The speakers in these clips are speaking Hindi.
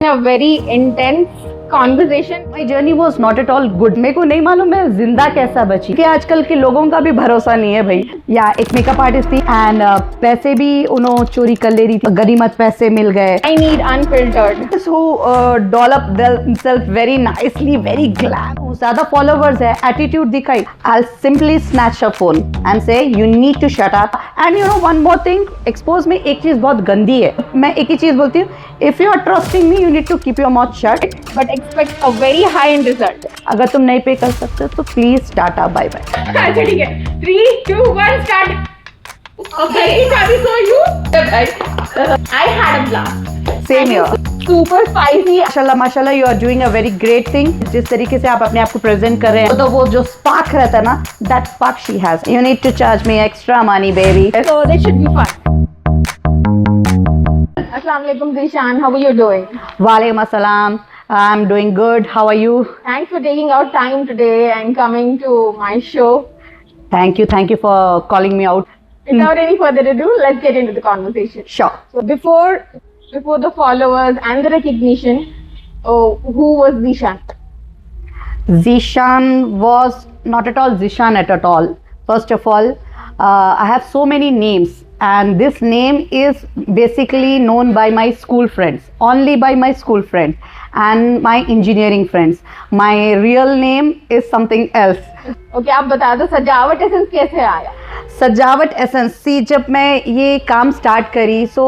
A very intense conversation. My journey was not at all good. मेरे को नहीं मालूम मैं जिंदा कैसा बची कि आजकल के लोगों का भी भरोसा नहीं है भाई। या एक मेकअप आर्टिस्ट थी एंड पैसे भी उन्होंने चोरी कर ले रही थी, गनीमत पैसे मिल गए। I need unfiltered. Who develop themselves very nicely, very glam. ज़्यादा followers है, attitude दिखाई। I'll simply snatch a phone and say you need to shut up. And you know one more thing, expose में एक चीज़ बहुत गंदी है। मैं एक ही चीज़ बोलती हूँ, if you are trusting me, you need to keep your mouth shut. But expect a very high end result. अगर तुम नहीं पे कर सकते तो प्लीज टाटा बाय बाय। अच्छा ठीक है, 3, 2, 1 start. Okay, Shadi, so you? I had a blast. Same here. Super spicy. माशाल्लाह you are doing a very great thing. जिस तरीके से आप अपने आप को प्रेजेंट कर रहे हैं तो वो जो स्पार्क रहता है ना, that spark she has. You need to charge me extra money baby. So this should be fun. Assalamu alaikum Zishan, how are you doing? वालेकुम अस्सलाम, I am doing good, how are you? Thanks for taking out time today and coming to my show. Thank you for calling me out. Without any further ado, let's get into the conversation. Sure. So before the followers and the recognition, who was Zishan? Zishan was not at all Zishan at all. First of all, I have so many names, and this name is basically known by my school friends, only by my school friends and my engineering friends. My real name is something else. Okay, आप बता दो सजावट एसेंस कैसे आया? सजावट एसेंस सी, जब मैं ये काम स्टार्ट करी सो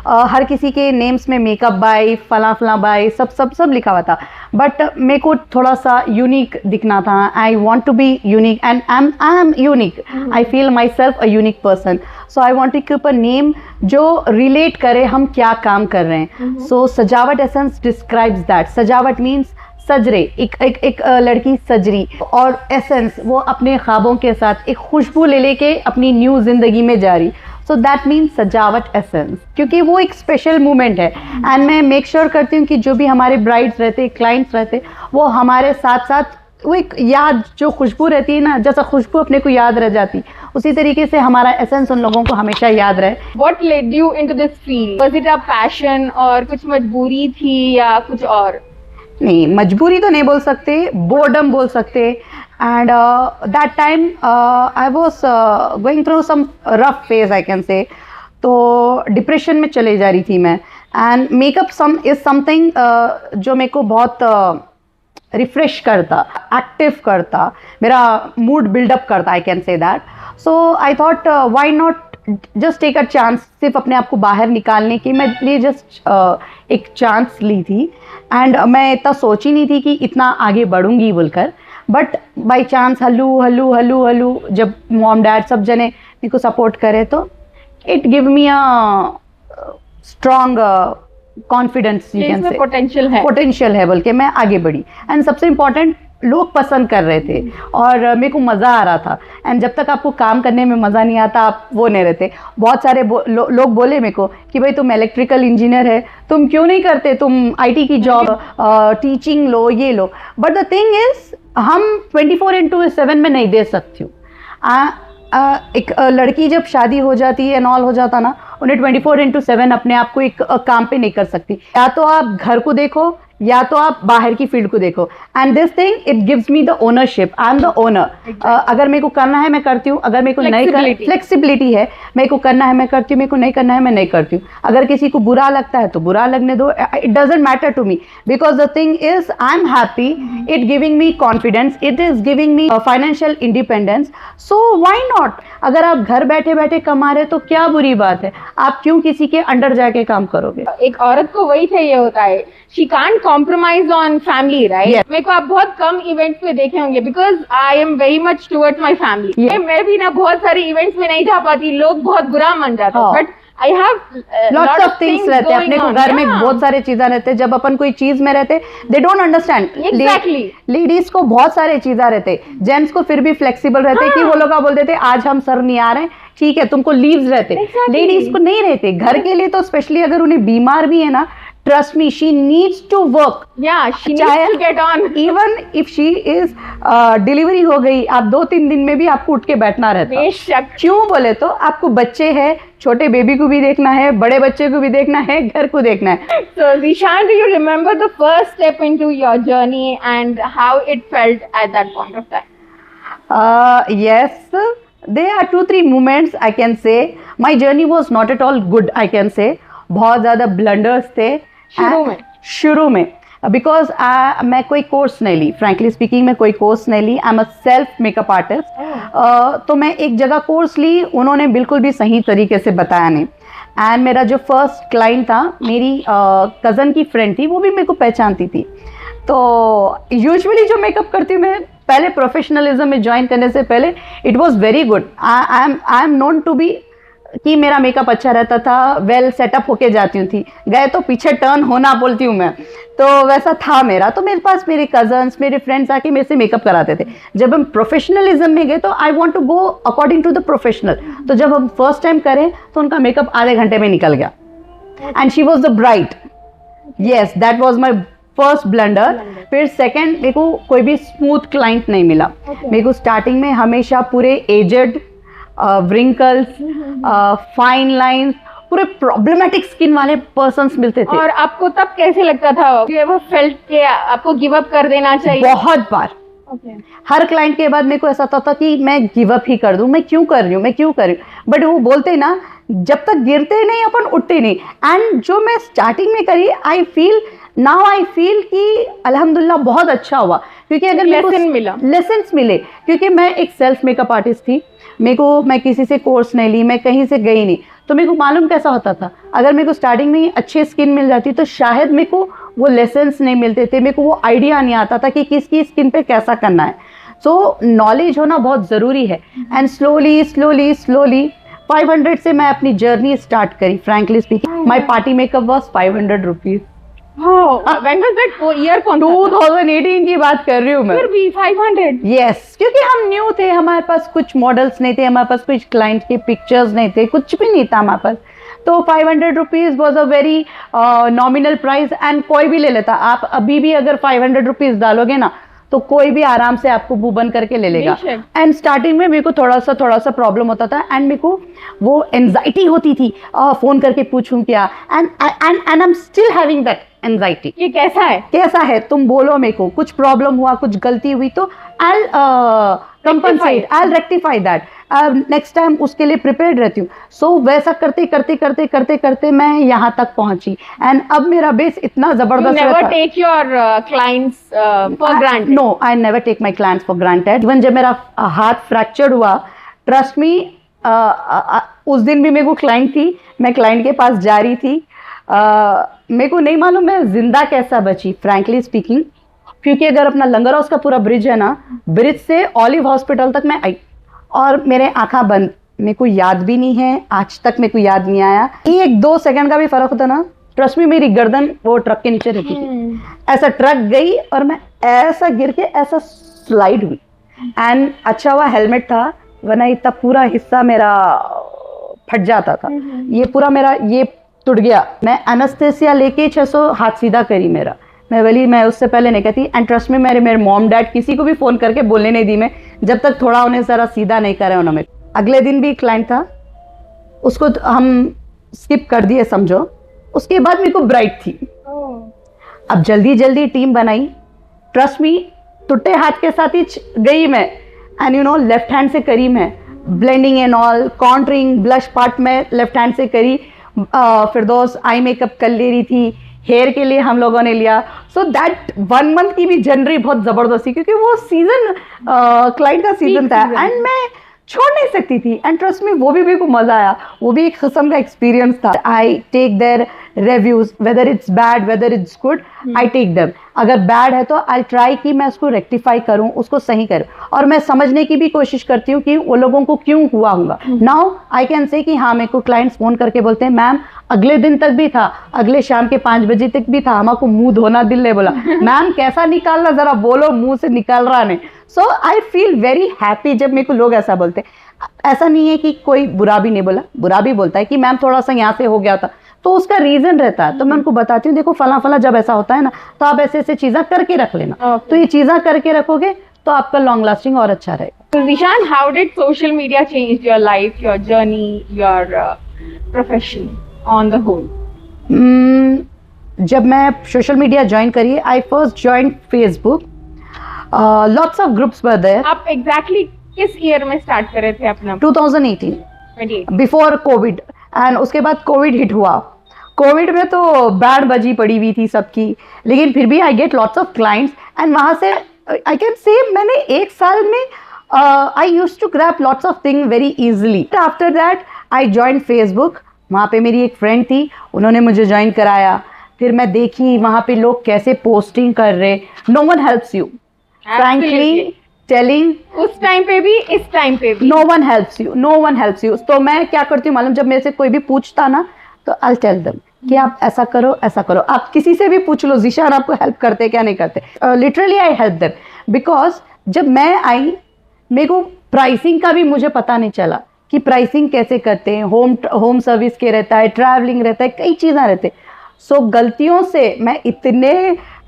हर किसी के नेम्स में मेकअप बाय, फला बाय, सब लिखा हुआ था। बट मेरे को थोड़ा सा यूनिक दिखना था। I want to be unique and I am unique. I feel my self a unique person. So I want to keep a name जो रिलेट करे हम क्या काम कर रहे हैं। So Sajawat essence describes that. Sajawat means सजरे, एक लड़की सजरी, और एसेंस वो अपने ख्वाबों के साथ एक खुशबू ले लेके अपनी न्यू जिंदगी में जा रही। सो दैट मीन्स सजावट एसेंस, क्योंकि वो एक स्पेशल मोमेंट है। एंड मैं मेक श्योर करती हूँ कि जो भी हमारे ब्राइड्स रहते, क्लाइंट्स रहते, वो हमारे साथ साथ वो एक याद, जो खुशबू रहती है ना, जैसा खुशबू अपने को याद रह जाती, उसी तरीके से हमारा एसेंस उन लोगों को हमेशा याद रहे। What led you into this field? Was it a passion और कुछ मजबूरी थी या कुछ और? नहीं, मजबूरी तो नहीं बोल सकते, बोर्डम बोल सकते। And that time I was going through some rough phase, I can say. तो डिप्रेशन में चले जा रही थी मैं। एंड मेकअप इज समथिंग जो मेरे को बहुत रिफ्रेश करता, एक्टिव करता, मेरा मूड बिल्डअप करता, I can say that. So I thought why not just take a chance, सिर्फ अपने आप को बाहर निकालने की मैं लिए जस्ट एक चांस ली थी। एंड मैं इतना सोची नहीं थी कि इतना आगे बढ़ूंगी बोलकर। बट बाई चांस हल्लू जब मॉम डैड सब जने मेरे को सपोर्ट करे तो it give me a strong confidence, you can say. Potential है बोल के मैं आगे बढ़ी। एंड सबसे इम्पोर्टेंट, लोग पसंद कर रहे थे और मेरे को मज़ा आ रहा था। एंड जब तक आपको काम करने में मज़ा नहीं आता, आप वो नहीं रहते। बहुत सारे लोग बोले मेरे को कि भाई तुम इलेक्ट्रिकल इंजीनियर है, तुम क्यों नहीं करते, तुम आईटी की जॉब, टीचिंग लो, ये लो। बट द थिंग इज़ हम 24/7 में नहीं दे सकती हूँ। एक लड़की जब शादी हो जाती है, एंड ऑल हो जाता ना, उन्हें 24/7 अपने आप को एक काम पे नहीं कर सकती। या तो आप घर को देखो या तो आप बाहर की फील्ड को देखो। And this thing it gives me the ownership, I am the owner. अगर मेरे को करना है मैं करती हूँ, अगर मेरे को नहीं करना, फ्लेक्सिबिलिटी है, मेरे को करना है मैं करती हूँ, मेरे को नहीं करना है मैं नहीं करती हूँ। अगर किसी को बुरा लगता है तो बुरा लगने दो, it doesn't matter to me, because the thing is I am happy, it giving me confidence, it is giving me financial independence. So why not? अगर आप घर बैठे बैठे कमा रहे तो क्या बुरी बात है? आप क्यों किसी के अंडर जाके काम करोगे? एक औरत को वही चाहिए होता है, she can't compromise on family, right? Yes. मेरे को आप बहुत कम इवेंट्स पे देखे होंगे because I am very much towards my family. Yes. मैं भी ना बहुत सारे इवेंट्स में नहीं जा पाती, लोग बहुत बुरा मान जाते हैं। But I have lots of things रहते हैं अपने को घर में, बहुत सारे चीजें रहते हैं। जब अपन कोई चीज में रहते, they don't understand. Exactly. Ladies को बहुत सारे चीजें रहते, जेंट्स को फिर भी फ्लेक्सिबल रहते कि वो लोग बोल देते आज हम सर नहीं आ रहे, ठीक है, तुमको लीव्स रहते। लेडीज को नहीं रहते घर के लिए। तो स्पेशली अगर उन्हें बीमार भी है ना, trust me, she needs to work. Yeah, she needs to get on. Even if she is delivery हो गई, आप 2-3 दिन में भी आपको उठ के बैठना रहता है। बेशक। क्यों बोले तो आपको बच्चे हैं, छोटे बेबी को भी देखना है, बड़े बच्चे को भी देखना है, घर को देखना है। So Zishan, do you remember the first step into your journey and how it felt at that point of time? Yes, there are 2-3 moments I can say. My journey was not at all good, I can say. बहुत ज़्यादा ब्लंडर्स थे शुरू में बिकॉज मैं कोई कोर्स नहीं ली, फ्रैंकली स्पीकिंग मैं कोई कोर्स नहीं ली। I am a self makeup artist. तो मैं एक जगह कोर्स ली, उन्होंने बिल्कुल भी सही तरीके से बताया नहीं। एंड मेरा जो फर्स्ट क्लाइंट था, मेरी कज़न की फ्रेंड थी, वो भी मेरे को पहचानती थी। तो यूजुअली जो मेकअप करती हूँ मैं, पहले प्रोफेशनलिज्म में ज्वाइन करने से पहले it was very good. I am known to be कि मेरा मेकअप अच्छा रहता था, वेल सेटअप होके जाती हूँ थी, गए तो पीछे टर्न होना बोलती हूँ मैं, तो वैसा था मेरा। तो मेरे पास मेरे कजन्स, मेरे फ्रेंड्स आके मेरे से मेकअप कराते थे। जब हम प्रोफेशनलिज्म में गए तो I want to go according to the professional. तो जब हम फर्स्ट टाइम करें तो उनका मेकअप आधे घंटे में निकल गया and she was the bright. Yes, that was my first blunder. फिर सेकेंड, मेरे को कोई भी स्मूथ क्लाइंट नहीं मिला। मेरे को स्टार्टिंग में हमेशा पूरे एजेड, wrinkles, फाइन लाइन्स, पूरे प्रॉब्लमेटिक स्किन वाले पर्सन्स मिलते थे। और आपको तब कैसे लगता था? You ever felt कि आपको गिव अप कर देना चाहिए? बहुत बार। हर क्लाइंट के बाद मेरे को ऐसा होता था कि मैं गिव अप ही कर दूं, मैं क्यों कर रही हूँ, मैं क्यों कर रही हूँ। बट वो बोलते ना, जब तक गिरते नहीं अपन उठते नहीं। एंड जो मैं स्टार्टिंग में करी, आई फील कि अल्हम्दुलिल्लाह बहुत अच्छा हुआ, क्योंकि अगर लेसन्स मिले, क्योंकि मैं एक सेल्फ मेकअप आर्टिस्ट थी। मैं किसी से कोर्स नहीं ली, मैं कहीं से गई नहीं, तो मेरे को मालूम कैसा होता था। अगर मेरे को स्टार्टिंग में अच्छी स्किन मिल जाती तो शायद मेरे को वो लेसन्स नहीं मिलते थे, मेरे को वो आइडिया नहीं आता था कि किसकी स्किन पे कैसा करना है। सो नॉलेज होना बहुत ज़रूरी है। एंड स्लोली 500 से मैं अपनी जर्नी स्टार्ट करी। Frankly speaking, my party makeup was 500 rupees. When was that year? 2018 की बात कर रही हूँ मैं। फिर भी 500? Yes, क्योंकि हम न्यू थे, हमारे पास कुछ मॉडल्स नहीं थे, हमारे पास कुछ क्लाइंट के पिक्चर्स नहीं थे, कुछ भी नहीं था हमारे पास। तो 500 rupees was a very nominal price and कोई भी ले लेता। आप अभी भी अगर 500 रुपीज़ डालोगे ना तो कोई भी आराम से आपको मुंह बंद करके ले लेगा। एंड स्टार्टिंग में मेरे को थोड़ा सा प्रॉब्लम होता था एंड मेरे को वो एंजाइटी होती थी, फ़ोन करके पूछूं क्या। And I am still having that anxiety. ये कैसा है तुम बोलो, मेरे को कुछ प्रॉब्लम हुआ, कुछ गलती हुई तो I compensate, I rectify that. Next time उसके लिए प्रिपेयर्ड रहती हूँ। सो वैसा करते मैं यहाँ तक पहुँची। एंड अब मेरा बेस इतना जबरदस्त रहता है। Take your clients for granted? No, I never take my clients for granted. Even जब मेरा हाथ फ्रैक्चर हुआ, ट्रस्ट मी, उस दिन भी मेरे को क्लाइंट थी, मैं क्लाइंट के पास जा रही थी। मेरे को नहीं मालूम मैं जिंदा कैसा बची, फ्रैंकली स्पीकिंग, क्योंकि अगर अपना लंगर हाउस का पूरा ब्रिज है ना, ब्रिज से ऑलिव हॉस्पिटल तक मैं आई और मेरे आंखा बंद। मेरे को याद भी नहीं है, आज तक मेरे को याद नहीं आया। 1-2 सेकंड का भी फर्क होता ना, ट्रस्ट में मेरी गर्दन वो ट्रक के नीचे रहती थी। ऐसा ट्रक गई और मैं ऐसा गिर के ऐसा स्लाइड हुई। एंड अच्छा हुआ हेलमेट था, वरना इतना पूरा हिस्सा मेरा फट जाता था। ये पूरा मेरा ये टूट गया। मैं एनेस्थेसिया लेके 600 हाथ सीधा करी मेरा। मैं उससे पहले नहीं कहती। एंड ट्रस्ट में मेरे मॉम डैड किसी को भी फ़ोन करके बोलने नहीं दी मैं, जब तक थोड़ा उन्हें ज़रा सीधा नहीं करे उन्होंने। अगले दिन भी क्लाइंट था, उसको हम स्किप कर दिए समझो। उसके बाद मेरे को ब्राइट थी। अब जल्दी टीम बनाई। ट्रस्ट मी, टूटे हाथ के साथ ही गई मैं। And you know, left hand से करी मैं blending and all, contouring, blush part में लेफ्ट हैंड से करी। फिर दोस्त आई मेकअप कर ले रही थी, हेयर के लिए हम लोगों ने लिया। सो दैट 1 मंथ की भी जनवरी बहुत ज़बरदस्त थी, क्योंकि वो सीज़न क्लाइंट का सीज़न था एंड मैं छोड़ नहीं सकती थी। एंड ट्रस्ट में वो भी मेरे को मज़ा आया, वो भी एक किस्म का एक्सपीरियंस था। I take their reviews, whether it's bad whether it's good, I take them. अगर बैड है तो आई ट्राई कि मैं उसको रेक्टिफाई करूं, उसको सही करूं, और मैं समझने की भी कोशिश करती हूँ कि वो लोगों को क्यों हुआ होगा। नाउ आई कैन से कि हाँ, मेरे को क्लाइंट्स फ़ोन करके बोलते हैं मैम अगले दिन तक भी था, अगले शाम के 5 बजे तक भी था, हमारे को मुंह धोना दिल नहीं बोला। मैम कैसा निकालना ज़रा बोलो, मुंह से निकाल रहा नहीं। सो आई फील वेरी हैप्पी जब मेरे को लोग ऐसा बोलते हैं। ऐसा नहीं है कि कोई बुरा भी नहीं बोला, बुरा भी बोलता है कि मैम थोड़ा सा यहाँ से हो गया था, तो उसका रीजन रहता है, तो मैं उनको बताती हूँ देखो फला फला जब ऐसा होता है ना तो आप ऐसे ऐसे चीज़ें करके रख लेना, तो ये चीज़ें करके रखोगे तो आपका लॉन्ग लास्टिंग और अच्छा रहेगा। So Zishan, how did social media change your life, your journey, your profession on the whole? जब मैं सोशल मीडिया ज्वाइन करी, I first join Facebook, lots of groups were there. आप एग्जैक्टली किस ईयर में स्टार्ट कर रहे थे अपना? 2018 28? बिफोर कोविड, एंड उसके बाद कोविड हिट हुआ। कोविड में तो बैंड बजी पड़ी हुई थी सबकी, लेकिन फिर भी I get lots of clients, and वहाँ से आई कैन से मैंने एक साल में I use to grab lots of thing very easily. After that I join Facebook, वहाँ पे मेरी एक फ्रेंड थी, उन्होंने मुझे ज्वाइन कराया। फिर मैं देखी वहाँ पे लोग कैसे पोस्टिंग कर रहे। No one helps you, frankly telling, उस टाइम पे भी इस टाइम पे भी no one helps you, no one helps you. तो मैं क्या करती हूँ मालूम, जब मेरे से कोई भी पूछता ना तो आई टेल देम कि आप ऐसा करो ऐसा करो। आप किसी से भी पूछ लो ज़ीशान आपको हेल्प करते क्या नहीं करते, literally I help them. Because जब मैं आई मेरे को प्राइसिंग का भी मुझे पता नहीं चला कि प्राइसिंग कैसे करते हैं, होम सर्विस के रहता है, ट्रैवलिंग रहता है, कई चीज़ें रहते। सो गलतियों से मैं इतने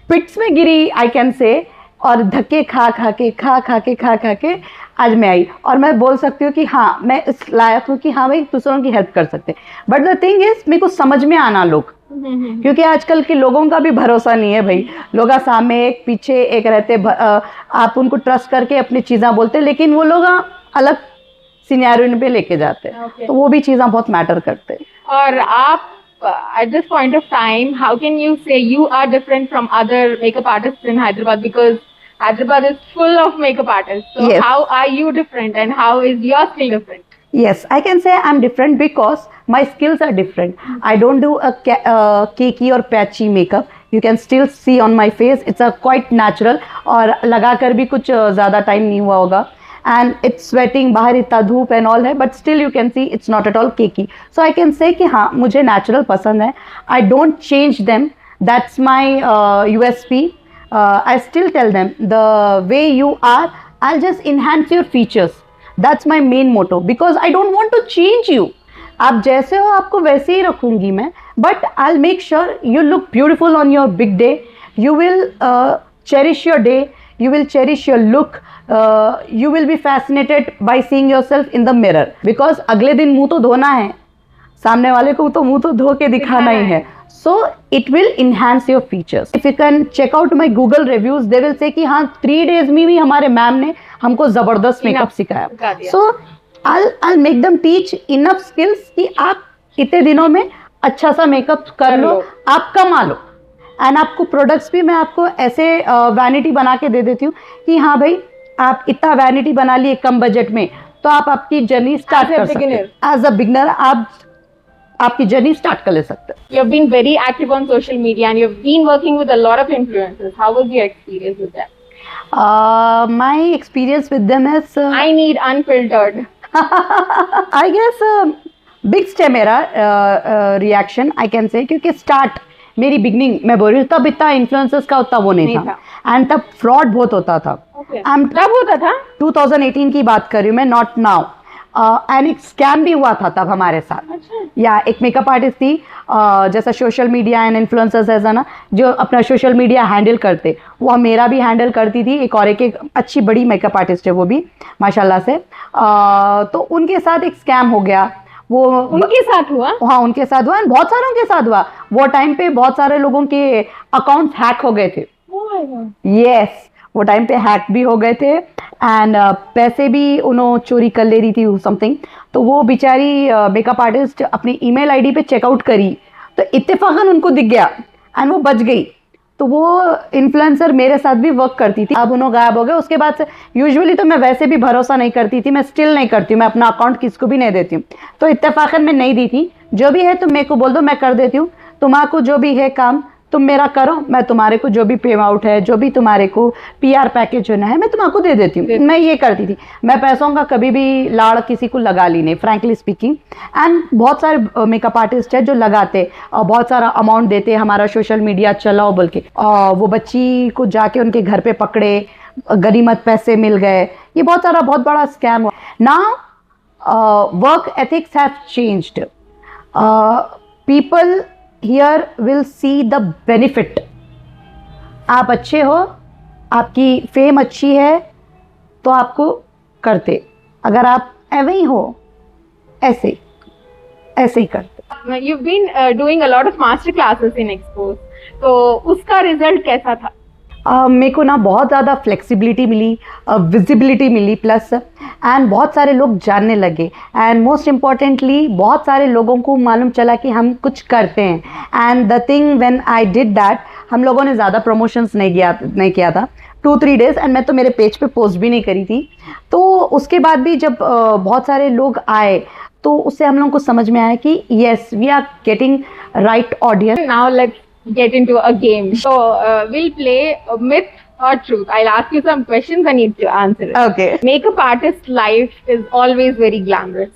पिट्स में गिरी आई कैन से, और धक्के खा के आज मैं आई, और मैं बोल सकती हूँ कि हाँ मैं इस लायक हूँ कि हाँ भाई दूसरों की हेल्प कर सकते। बट द थिंग इज मेरे को समझ में आना लोग, क्योंकि आजकल के लोगों का भी भरोसा नहीं है भाई। लोग सामने एक पीछे एक रहते, आप उनको ट्रस्ट करके अपनी चीज़ें बोलते, लेकिन वो लोग अलग सिनेरियो पे लेके जाते हैं। तो वो भी चीज़ें बहुत मैटर करते हैं। और आप at this point of time, how can you say you are different from other makeup artists in Hyderabad? Because Hyderabad is full of makeup artists. So Yes. how are you different, and how is your skill different? Yes, I can say I'm different because my skills are different. I don't do a cakey or patchy makeup. You can still see on my face, it's a quite natural, और लगा कर भी कुछ ज़्यादा टाइम नहीं हुआ होगा, and it's sweating, बाहर इतना धूप and all है, but still you can see it's not at all cakey. So I can say कि हाँ मुझे natural पसंद है. I don't change them. That's my USP. I still tell them the way you are, I'll just enhance your features. That's my main motto, because I don't want to change you. आप जैसे हो आपको वैसे ही रखूंगी मैं, but I'll make sure you look beautiful on your big day. You will cherish your day. You will cherish your look. You will be fascinated by seeing yourself in the mirror. Because अगले दिन मुंह तो धोना है, सामने वाले को तो मुंह तो धो के दिखाना ही है. So it will enhance your features. If you can check out my Google reviews, they will say कि हाँ 3 days में भी हमारे मैम ने हमको जबरदस्त मेकअप सिखाया. So I'll make them teach enough skills कि आप इतने दिनों में अच्छा सा मेकअप कर लो, आप कमा लो. एंड आपको प्रोडक्ट्स भी मैं आपको ऐसे वैनिटी बना के दे देती हूँ कि हाँ भाई आप इतना वैनिटी बना लिए कम बजट में, तो आप आपकी जर्नी स्टार्ट कर सकते हैं. एज अ बिगनर आप आपकी जर्नी स्टार्ट कर ले सकते हैं. You have been very active on social media and you have been working with a lot of influencers. How was your experience with that? My experience with them is I need unfiltered. I guess बिग्स्ट है मेरा रिएक्शन आई कैन से, क्योंकि स्टार्ट मेरी बिगनिंग मैं बोल रही हूँ तब इतना इन्फ्लुएंसर्स का उतना वो नहीं था. एंड तब फ्रॉड बहुत होता था. तब होता था 2018 की बात कर रही हूँ मैं, नॉट नाउ. एंड एक स्कैम भी हुआ था तब हमारे साथ. या एक मेकअप आर्टिस्ट थी, जैसा सोशल मीडिया एंड इन्फ्लुएंसर्स ऐसा ना, जो अपना सोशल मीडिया हैंडल करते, वो मेरा भी हैंडल करती थी. एक और एक अच्छी बड़ी मेकअप आर्टिस्ट है वो भी माशाल्लाह से. तो उनके साथ एक स्कैम हो गया. वो उनके साथ हुआ? हाँ उनके साथ हुआ, बहुत सारों के साथ हुआ. वो टाइम पे बहुत सारे लोगों के अकाउंट्स हैक हो गए थे. यस, वो टाइम पे हैक भी हो गए थे एंड पैसे भी उन्होंने चोरी कर ले रही थी समथिंग. तो वो बेचारी मेकअप आर्टिस्ट अपनी ईमेल आईडी पे चेकआउट करी, तो इत्तेफाकन उनको दिख गया एंड वो बच गई. तो वो इन्फ्लुएंसर मेरे साथ भी वर्क करती थी. अब उन्होंने गायब हो गए. उसके बाद से यूजुअली तो मैं वैसे भी भरोसा नहीं करती थी, मैं स्टिल नहीं करती हूँ, मैं अपना अकाउंट किसको भी नहीं देती हूँ. तो इत्तेफाकन मैं नहीं दी थी. जो भी है तुम मेरे को बोल दो, मैं कर देती हूँ. तुम्हारा जो भी है काम तुम मेरा करो, मैं तुम्हारे को जो भी पे आउट है, जो भी तुम्हारे को पीआर पैकेज होना है, मैं तुम्हारे को दे देती हूँ. मैं ये करती थी. मैं पैसों का कभी भी लाड़ किसी को लगा ली नहीं, फ्रैंकली स्पीकिंग. एंड बहुत सारे मेकअप आर्टिस्ट है जो लगाते और बहुत सारा अमाउंट देते, हमारा सोशल मीडिया चलाओ बोल के. वो बच्ची को जाके उनके घर पे पकड़े, गनीमत पैसे मिल गए. ये बहुत बड़ा स्कैम हुआ. Now work ethics have changed. people here will see the benefit. आप अच्छे हो, आपकी फेम अच्छी है, तो आपको करते. अगर आप ऐसे ही हो, ऐसे ही करते. You've been doing a lot of master classes in Expos. तो उसका रिजल्ट कैसा था? मेरे को ना बहुत ज़्यादा फ्लेक्सिबिलिटी मिली, विजिबिलिटी मिली प्लस, एंड बहुत सारे लोग जानने लगे, एंड मोस्ट इम्पॉर्टेंटली बहुत सारे लोगों को मालूम चला कि हम कुछ करते हैं. And the thing when I did that, हम लोगों ने ज़्यादा प्रमोशंस नहीं किया था 2-3 डेज़, एंड मैं तो मेरे पेज पे पोस्ट भी नहीं करी थी. तो उसके बाद भी जब बहुत सारे लोग आए तो उससे हम लोगों को समझ में आया कि yes, we are getting right audience. Now let's get into a game. So we'll play a myth or truth. I'll ask you some questions and you need to answer it. Okay. Makeup artist life is always very glamorous.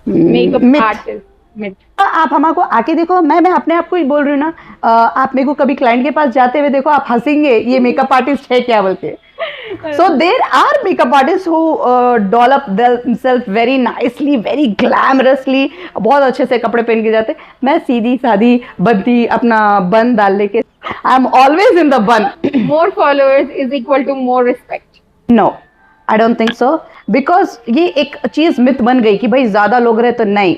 Makeup myth. artist myth. आप हमारे को आके देखो, मैं अपने आप को ही बोल रही हूँ ना. आप मेरे को कभी क्लाइंट के पास जाते हुए देखो, आप हंसेंगे ये मेकअप आर्टिस्ट है क्या बोल के. So there are makeup artists who doll up themselves very nicely, very glamorously, बहुत अच्छे से कपड़े पहन के जाते. मैं सीधी सादी बनती, अपना बन डाल लेके. I am always in the bun. More followers is equal to more respect. No, I don't think so. Because ये एक चीज़ मिथ बन गई कि भाई ज़्यादा लोग रहे तो नहीं.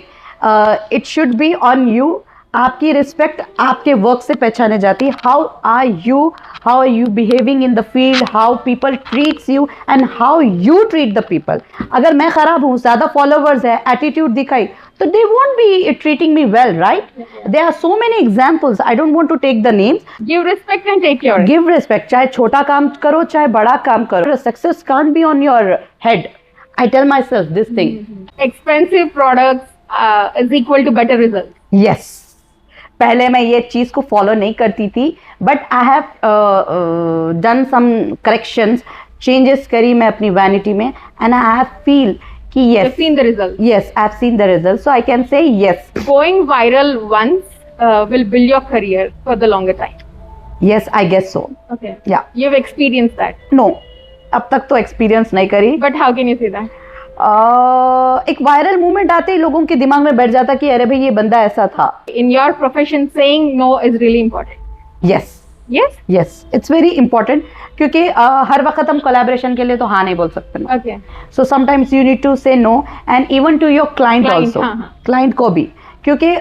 It should be on you. आपकी रिस्पेक्ट आपके वर्क से पहचाने जाती है. How are you behaving in the field, how people treats you and how you treat the people. अगर मैं खराब हूँ, ज़्यादा फॉलोवर्स है, एटीट्यूड दिखाई, तो they won't be treating me well, right? There are so many examples, I don't want to take the names. Give respect and take your. Give respect, चाहे छोटा काम करो चाहे बड़ा काम करो. Success can't be on your head. I tell myself this thing. Expensive products is equal to better results. Yes, पहले मैं ये चीज़ को फॉलो नहीं करती थी, but I have done some corrections, changes करी मैं अपनी वैनिटी में, एंड आई हैव फील कि You've yes, seen the results. yes, I've seen the results, so I can say yes. Going viral once will build your career for the longer time. Yes, I guess so. Okay. Yeah. You've experienced that. No, अब तक तो एक्सपीरियंस नहीं करी. But how can you say that? एक वायरल मूवमेंट आते ही लोगों के दिमाग में बैठ जाता कि अरे भाई ये बंदा ऐसा था. In your profession, saying no is really important. Yes. Yes? Yes, it's very important, क्योंकि हर वक्त हम कोलैबोरेशन के लिए तो हाँ नहीं बोल सकते ना. Okay. So sometimes you need to say no, and even to your client also. हाँ. क्लाइंट को भी, क्योंकि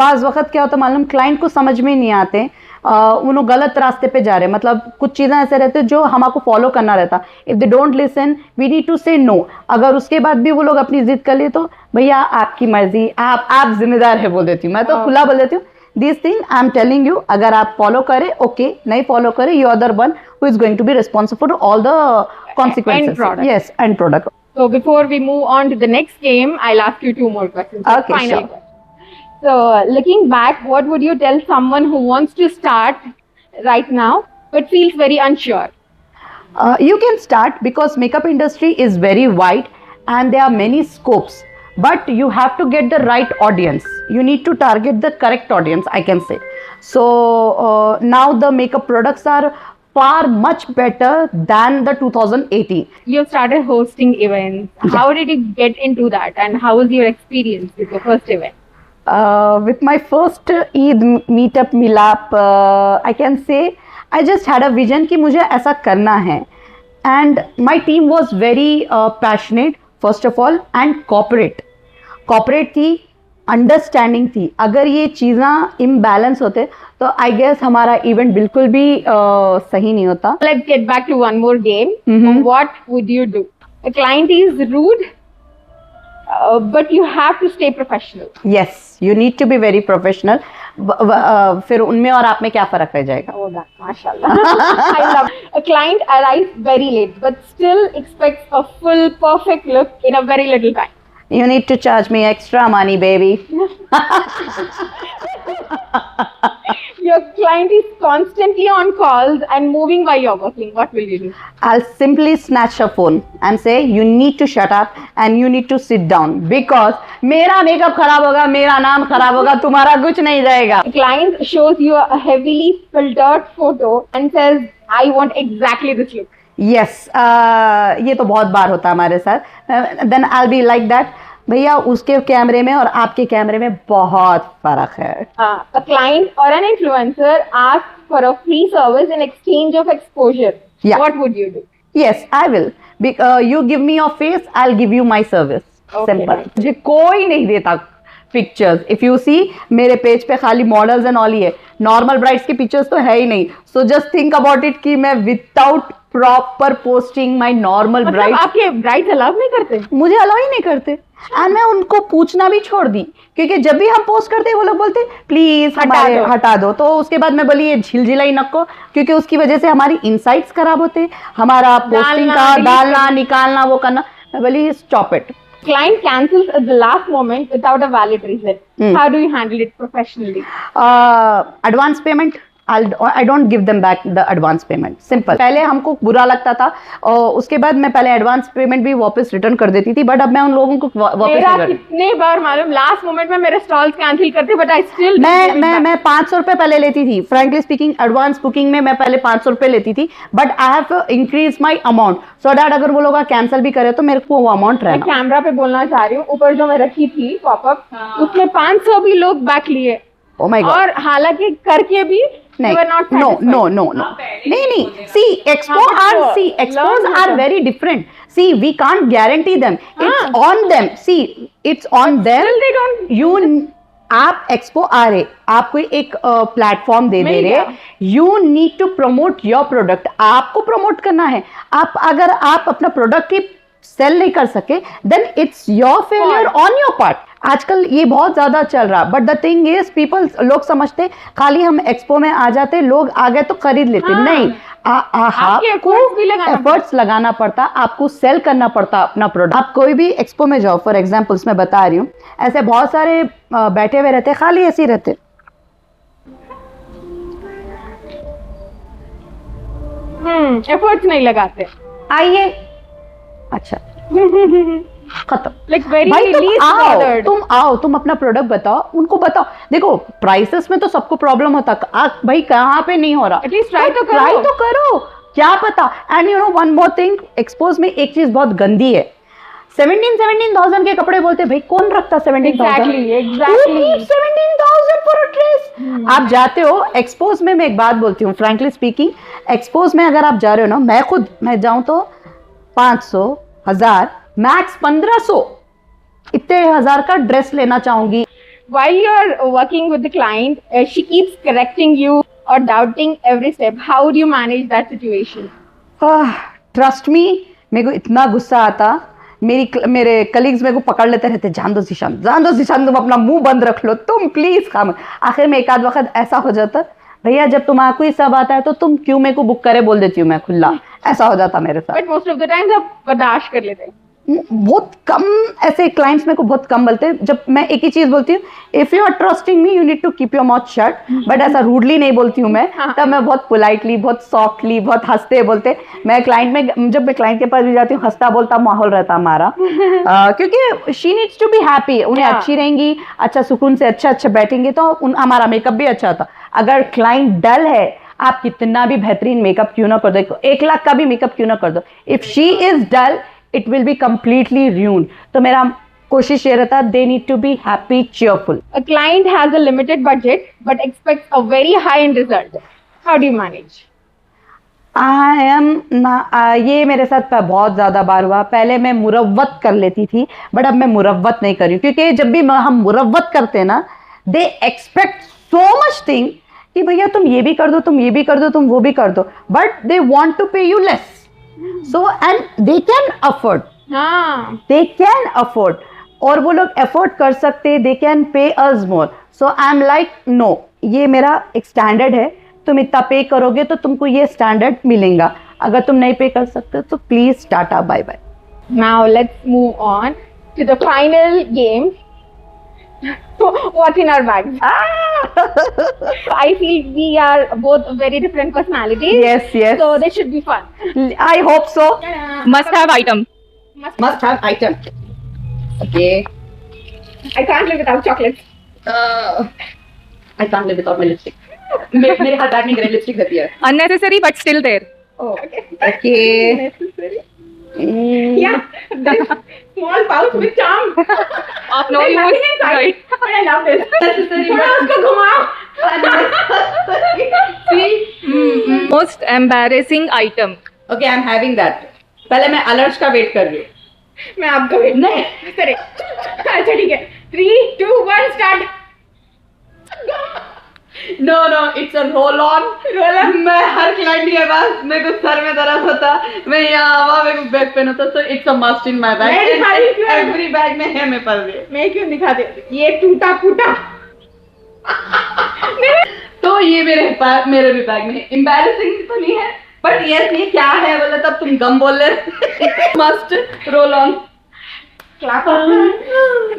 बाज़ वक्त क्या होता है मालूम, क्लाइंट को समझ में नहीं आते, उन्होंने गलत रास्ते पे जा रहे हैं. मतलब कुछ चीज़ें ऐसे रहते जो हमको फॉलो करना रहता. If they don't listen, we need to say no. अगर उसके बाद भी वो लोग अपनी जिद कर ले तो भैया आपकी मर्जी, आप जिम्मेदार है बोल देती हूँ मैं तो. खुला बोल देती हूँ, this thing I am telling you. अगर आप फॉलो करें ओके, नहीं फॉलो करें, you are the one who is going to be responsible for all the consequences. product. Yes, and product. So before we move on to the next game, I'll ask you 2 more questions. Okay, Final sure. question. So looking back, what would you tell someone who wants to start right now but feels very unsure? You can start, because makeup industry is very wide and there are many scopes, but you have to get the right audience. You need to target the correct audience, I can say. So now the makeup products are far much better than the 2018. You started hosting events. How did you get into that, and how was your experience with your first event? With my first Eid meetup Milap, I can say I just had a vision कि मुझे ऐसा करना है, and my team was very passionate first of all, and corporate थी, अंडरस्टैंडिंग थी. अगर ये चीज़ें इम्बैलेंस होते तो आई गेस हमारा इवेंट बिल्कुल भी सही नहीं होता. Let's get back to one more game. Mhm. What would you do? A client is rude, but you have to stay professional. Yes, you need to be very professional. फिर उनमें और आप में क्या फ़र्क रह जाएगा? Oh, that, mashallah. I love a client arrives very late, but still expects a full, perfect look in a very little time. You need to charge me extra money, baby. Your client is constantly on calls and moving while you're working. What will you do? I'll simply snatch a phone and say, you need to shut up and you need to sit down, because मेरा मेकअप खराब होगा, मेरा नाम खराब होगा, तुम्हारा कुछ नहीं जाएगा. The client shows you a heavily filtered photo and says, I want exactly this look. Yes, ये तो बहुत बार होता है हमारे साथ. Then I'll be like that. भैया उसके कैमरे में और आपके कैमरे में बहुत फर्क है. A client or an influencer asks for a free service in exchange of exposure. Yeah. What would you do? Yes, I will. You give me your face, I'll give you my service. Okay. Simple. मुझे कोई नहीं देता पिक्चर्स. इफ यू सी मेरे पेज पे खाली मॉडल्स एंड ऑल ही है, नॉर्मल ब्राइड्स के पिक्चर्स तो है ही नहीं. So just think about it कि मैं without proper posting my normal मतलब ब्राइड, आपके ब्राइड्स अलाउ नहीं करते? मुझे अलाउ ही नहीं करते. एंड मैं उनको पूछना भी छोड़ दी, क्योंकि जब भी हम पोस्ट करते हैं वो लोग बोलते प्लीज हमारे हटा दो. तो उसके बाद मैं बोली ये झिलझिला ही नको, क्योंकि उसकी वजह से हमारी इनसाइट्स खराब होते, हमारा पोस्टिंग का डालना निकालना वो करना. मैं बोली stop it. Client cancels at the last moment without a valid reason. How do you handle it professionally? Advance payment. I don't give them back the advance payment. Simple. पहले हमको बुरा लगता था और उसके बाद मैं पहले एडवांस पेमेंट भी वापस रिटर्न कर देती थी, बट अब मैं उन लोगों को वापस मेरा कितने बार मालूम लास्ट मोमेंट में मेरे स्टॉल्स कैंसिल करते, बट आई स्टिल मैं 500 रुपए पहले लेती थी. फ्रेंकली स्पीकिंग एडवांस बुकिंग में मैं पहले 500 रुपए लेती थी, but I have increase my amount so that अगर वो लोग कैंसिल भी करे तो मेरे को वो अमाउंट रहना. कैमरा पे बोलना चाह रही हूँ, ऊपर जो मैं रखी थी पॉपअप उसमें 500 भी लोग बैक लिए. Oh my God. और हालांकि करके भी नहीं, no. नहीं. See, expos are very different. See, we can't guarantee them. It's on them. See, it's on them. Still they don't. You, आप एक्सपो आ रहे, आपको एक प्लेटफॉर्म दे रहे, you need to promote your product. आपको प्रमोट करना है. अगर आप अपना प्रोडक्ट ही सेल नहीं कर सके, then it's your failure on your part. आजकल ये बहुत ज्यादा चल रहा, but the thing is people, लोग समझते खाली हम एक्सपो में आ जाते, लोग आ गए तो खरीद लेते. नहीं, आपको एफर्ट्स लगाना पड़ता, आपको सेल करना पड़ता अपना प्रोडक्ट. आप कोई भी एक्सपो में जाओ, फॉर एग्जांपल्स मैं बता रही हूँ, ऐसे बहुत सारे बैठे हुए रहते, खाली ऐसे ही रहते. एफर्ट्स नहीं लगाते. आइए, अच्छा खत्म. Like very भाई least bothered. तुम अपना प्रोडक्ट बताओ, उनको बताओ. देखो प्राइसेस में तो सबको प्रॉब्लम होता, भाई कहाँ पे नहीं हो रहा, एटलीस्ट ट्राई तो करो. क्या पता. And you no one more thing, expose में एक चीज बहुत गंदी है. 17,000 के कपड़े बोलते, भाई कौन रखता 17,000? Exactly. 17,000 for a dress. आप जाते हो एक्सपोज में, मैं एक बात बोलती हूँ फ्रैंकली स्पीकिंग, एक्सपोज में अगर आप जा रहे हो ना, मैं जाऊं तो 500, 1000, मैक्स 1500, इतने हजार का ड्रेस लेना चाहूंगी. While you're working with the client, she keeps correcting you or doubting every step. How do you manage that situation? Trust me, मेरे को इतना गुस्सा आता, मेरे कलीग्स मेरे को पकड़ लेते रहते, जान दो जिशान, तुम अपना मुंह बंद रख लो, तुम प्लीज काम. आखिर में एक आध वक्त ऐसा हो जाता, भैया जब तुम्हारा ही सब आता है तो तुम क्यों मेरे को बुक करे बोल देती हूँ मैं खुला. ऐसा हो जाता मेरे साथ. But most of the times आप बर्दाश्त कर लेते हैं. बहुत कम ऐसे क्लाइंट्स मेरे को बहुत कम बोलते हैं. जब मैं एक ही चीज बोलती हूँ, if you are trusting me you need to keep your mouth shut, but ऐसा रूडली नहीं बोलती हूँ मैं. तब मैं बहुत पोलाइटली, बहुत सॉफ्टली, बहुत हंसते बोलते. मैं क्लाइंट में, जब मैं क्लाइंट के पास भी जाती हूँ, हंसता बोलता माहौल रहता हमारा, क्योंकि she needs to be happy. उन्हें अच्छी रहेंगी, अच्छा सुकून से अच्छा बैठेंगे तो हमारा मेकअप भी अच्छा होता. अगर क्लाइंट डल है, आप कितना भी बेहतरीन मेकअप क्यों ना कर दो, 1 लाख का भी मेकअप क्यों ना कर दो, if she is dull it will be completely ruined. तो मेरा कोशिश ये रहता, they need to be happy, cheerful. A client has a limited budget but expects a very high end result. How do you manage? ये मेरे साथ बहुत ज्यादा बार हुआ. पहले मैं मुरव्वत कर लेती थी, बट अब मैं मुरव्वत नहीं कर रही हूँ, क्योंकि जब भी हम मुरव्वत करते हैं ना, they expect so much thing कि भैया तुम ये भी कर दो, तुम ये भी कर दो, तुम वो भी कर दो, but they want to pay you less. So and they can afford. They can afford. और वो लोग afford कर सकते, they can pay us more. So I'm like no, ये मेरा एक स्टैंडर्ड है, तुम इतना पे करोगे तो तुमको ये स्टैंडर्ड मिलेगा. अगर तुम नहीं पे कर सकते तो please tata bye bye. Now let's move on to the final game. What's in our bags? I feel we are both very different personalities. Yes. So this should be fun. I hope so. Must have item. Must have item. Okay. I can't live without chocolates. I can't live without my lipstick. मेरे हाथ में ग्रे लिपस्टिक रहती है. Unnecessary but still there. Oh, okay. Okay. Necessary. Yeah, this small pouch with charm. Of no There's nothing use. inside, Right. but I love this. थोड़ा उसको घुमाओ. See? Most embarrassing item. Okay, I'm having that. पहले मैं अलर्ट्स का वेट कर रही हूँ. मैं आपका वेट नहीं. करे. अच्छा ठीक है. 3, 2, 1 start. No, it's a roll on. मैं हर क्लाइंट के पास मेरे को सर में दर्द होता, मैं यहाँ हवा मेरे को बैग पेन होता, so it's a must in my bag. मैं दिखा रही हूँ. Every bag में है मेरे पास ये. मैं क्यों दिखा दे. ये टूटा फूटा. तो ये मेरे भी बैग में एम्बैरेसिंग तो नहीं है, बट यस ये क्या है बोले तब तुम गम बोल रहे. Must roll on. Clap.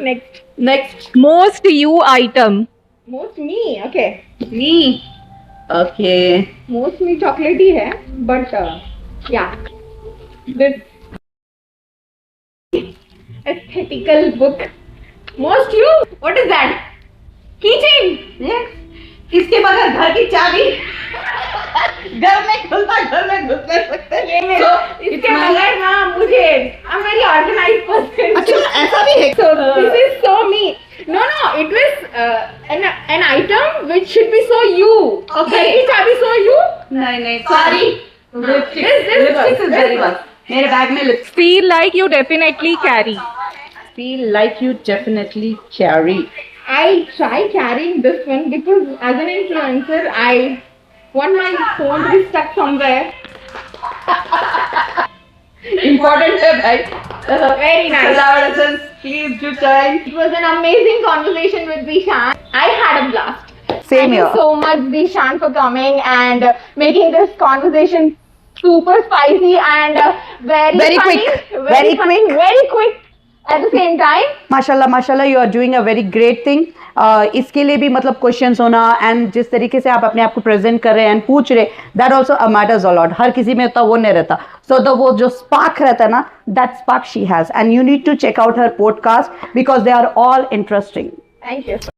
Next. Next Most you item. Most me. Okay. Me. Okay. Most me chocolate ही है, but yeah. This aesthetical book. Most you. What is that? Keychain. इसके बगैर घर की चाबी घर में खुलता, घर में घुस नहीं सकते. ये मेरा. इसके बगैर ना मुझे. I'm very organized person. अच्छा ऐसा भी है. So this is so me. No, it was an item which should be so you. Okay, it should be so you. नहीं sorry. Lipstick is very much. मेरे बैग में lipstick. Feel like you definitely carry. Feel like you definitely carry. I try carrying this one because as an influencer, I want my phone to be stuck somewhere. Important है भाई. Very nice. Collaborations, please do join. It was an amazing conversation with Dishan. I had a blast. Same Thank here. you so much, Dishan, for coming and making this conversation super spicy and very Very funny, quick. Very funny, quick. very quick at the same time. माशाल्लाह you are doing a very great thing. इसके लिए भी मतलब क्वेश्चंस होना एंड जिस तरीके से आप अपने आप को प्रेजेंट कर रहे हैं एंड पूछ रहे, that also a matters a lot. हर किसी में उतना वो नहीं रहता. सो द वो जो स्पार्क रहता है ना, that spark she has and you need to check out her podcast because they are all interesting. Thank you.